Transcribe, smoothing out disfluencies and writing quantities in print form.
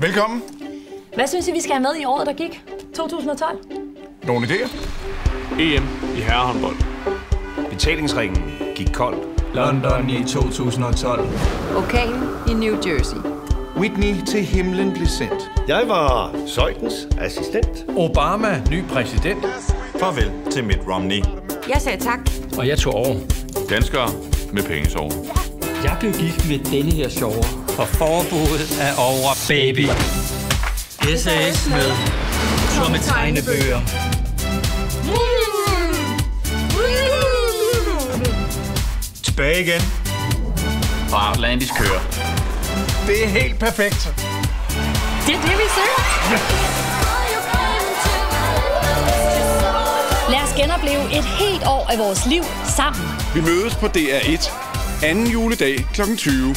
Velkommen. Hvad synes I, vi skal have med i året, der gik? 2012? Nogle idéer? EM i herrehåndbold. Betalingsringen gik kold. London i 2012. Orkanen i New Jersey. Whitney til himlen blev sendt. Jeg var Zeutens assistent. Obama, ny præsident. Farvel til Mitt Romney. Jeg sagde tak. Og jeg tog over. Danskere med pengesår. Jeg blev gift med denne her sjovere. Og forbuddet er over, baby. SAS med tomme tegnebøger. Tilbage igen. Og Outlandis kører. Det er helt perfekt. Det er det, vi søger. Lad os genopleve et helt år af vores liv sammen. Vi mødes på DR1 anden juledag kl. 20.